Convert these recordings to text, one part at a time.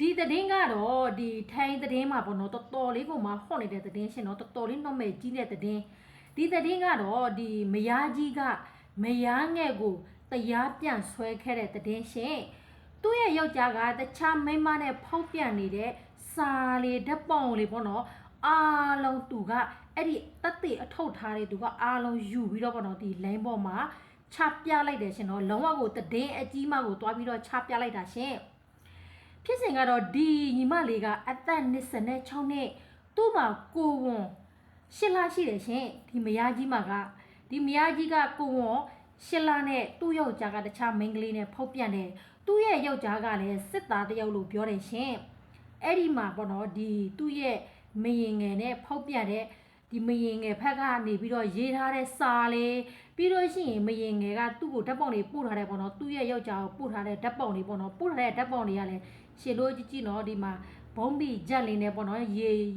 ဒီသတင်းကတော့ဒီထိုင်းသတင်းမှာပေါ့နော်တော်တော်လေးကိုမှဟော့နေတဲ့သတင်းရှင်နော်တော်တော်လေးနှော့မဲ့ကြီးတဲ့သတင်းဒီသတင်းကတော့ဒီမယားကြီးကမယားငယ်ကိုတရားပြန်ဆွဲခဲ့တဲ့သတင်းရှင်သူ့ရဲ့ယောက်ျားကတခြားမိန်းမနဲ့ဖောက်ပြန်နေတဲ့စာလေးဓာတ်ပုံလေးပေါ့နော်အားလုံးသူကအဲ့ဒီတက်တေအထုတ်ထားတဲ့သူကအားလုံးယူပြီးတော့ပေါ့နော်ဒီ line ပေါ်မှာချပြလိုက်တယ်ရှင်နော်လုံးဝကိုသတင်းအကြီးမကိုတွားပြီးတော့ချပြလိုက်တာရှင်ဖြစ်စဉ်ကတော့ဒီညီမလေးကအသက်26နှစ်သူ့မှာကိုဝန်8လရှိတယ်ရှင်ဒီမယားကြီးမှာကဒီမယားကြီးကကိုဝန်8လနဲ့သူ့ယောက်ျားကတခြားမိန်းကလေးနဲ့ဖောက်ပြန်တယ်သူ့ရဲ့ယောက်ျားကလည်းစစ်သားတယောက်လို့ပြောတယ်ရှင်အဲ့ဒီမှာပေါ့နော်ဒီသူ့ရဲ့မရင်ငယ်နဲ့ဖောက်ပြန်တဲ့ဒီမရင်ငယ်ဖက်ကနေပြီးတော့ရေးထားတဲ့စာလေးပြီးတော့ရှိရင်မရင်ငယ်ကသူ့ကိုဓာတ်ပုံတွေပို့ထားတယ်ပေါ့နော်သူ့ရဲ့ယောက်ျားကိုပို့ထားတဲ့ဓာတ်ပုံတွေပေါ့နော်ပို့ထားတဲ့ဓာတ်ပုံတွေကလည်းရှေလို့ကြည့်နော်ဒီမှာဘုံဘီဂျက်လေးနဲ့ပေါ့နော်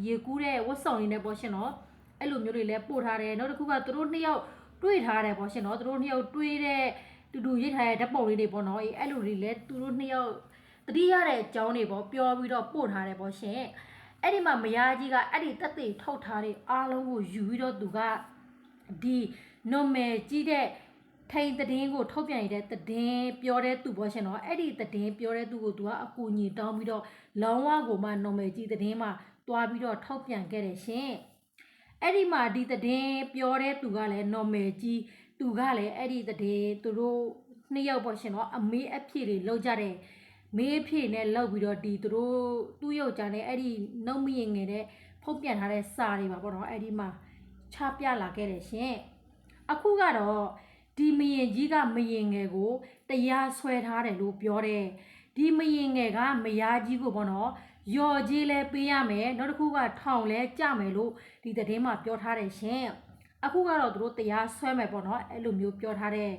ရေကူးတဲ့ဝတ်ဆောင်လေးနဲ့ပေါ့ရှင်နော်အဲ့လိုမျိုးတွေလည်းပို့ထားတယ်နောက်တစ်ခုကသူတို့နှစ်ယောက်တွေ့ထားတယ်ပေါ့ရှင်နော်သူတို့နှစ်ယောက်တွေ့တဲ့တူတူရေးထားတဲ့ဓာတ်ပုံလေးတွေပေါ့နော်အဲ့လိုတွေလည်းသူတို့နှစ်ယောက်တတိရတဲ့အကြောင်းတွေပေါ့ပြောပြီးတော့ပို့ထားတယ်ပေါ့ရှင်အဲ့ဒီမှာမယားကြီးကအဲ့ဒီတက်တေထုတ်ထားတဲ့အားလုံးကိုယူပြီးတော့သူကဒီနော်မယ်ကြီးတဲ့ထိုင်သတင်းကိုထုတ်ပြန်နေတဲ့သတင်းပြောတဲ့သူပေါ့ရှင်နော်အဲ့ဒီသတင်းပြောတဲ့သူကိုသူကအကူအညီတောင်းပြီးတော့လောင်းဝကိုမှနော်မယ်ကြီးသတင်းမှာတွားပြီးတော့ထုတ်ပြန်ခဲ့တယ်ရှင်အဲ့ဒီမှာဒီသတင်းပြောတဲ့သူကလည်းနော်မယ်ကြီးသူကလည်းအဲ့ဒီသတင်းသူတို့နှစ်ယောက်ပေါ့ရှင်နော်အမေးအဖြေတွေလောက်ကြတယ်မေးဖြေနဲ့လောက်ပြီးတော့ဒီသူတို့သူ့ယောက်ျားနဲ့အဲ့ဒီနှုတ်မရင်ငယ်တဲ့ဖုတ်ပြန်ထားတဲ့စာတွေပါပေါ့နော်အဲ့ဒီမှာချပြလာခဲ့တယ်ရှင်အခုကတော့ဒီမရင်ကြီးကမရင်ငယ်ကိုတရားဆွဲထားတယ်လို့ပြောတယ်ဒီမရင်ငယ်ကမယားကြီးကိုပေါ့နော်ယော်ကြီးလဲပေးရမယ်နောက်တစ်ခုကထောင်လဲကြမယ်လို့ဒီသတင်းမှာပြောထားတယ်ရှင်အခုကတော့သူတို့တရားဆွဲမယ်ပေါ့နော်အဲ့လိုမျိုးပြောထားတယ်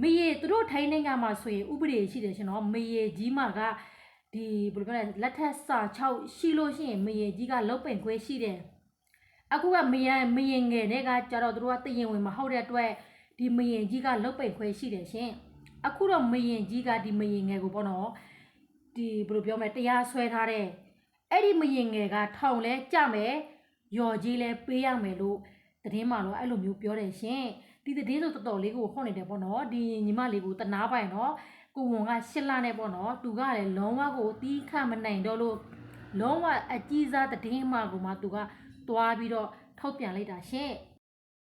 မရေသူတို့ထိုင်းနိုင်ငံမှာဆိုရင်ဥပဒေရှိတယ်ရှင်နော်မရေကြီးမှာကဒီဘယ်လိုပြောလဲလက်ထက်စာ6ရှိလို့ရှိရင်မရေကြီးကလောက်ပင်ခွဲရှိတယ်အခုကမရင်ငယ်နဲ့ကကြတော့သူတို့ကတရင်ဝင်မဟုတ်တဲ့အတွက်ဒီမရင်ကြီးကလောက်ပင်ခွဲရှိတယ်ရှင်အခုတော့မရင်ကြီးကဒီမရင်ငယ်ကိုပေါ့နော်ဒီဘယ်လိုပြောမလဲတရားဆွဲထားတဲ့အဲ့ဒီမရင်ငယ်ကထောင်လဲကြမယ်ယော်ကြီးလဲပေးရမယ်လို့သတင်းမှာတော့အဲ့လိုမျိုးပြောတယ်ရှင်ဒီသတင်းဆိုတော်တော်လေးကိုဟောနေတယ်ပေါ့နော်ဒီညီမလေးကိုတနာပိုင်နော်ကိုဝန်က8လနဲ့ပေါ့နော်သူကလည်းလုံးဝကိုတီးခမနိုင်တော့လို့လုံးဝအကြီးစားသတင်းမှာကိုမှသူကတွားပြီးတော့ထုတ်ပြန်လိုက်တာရှင်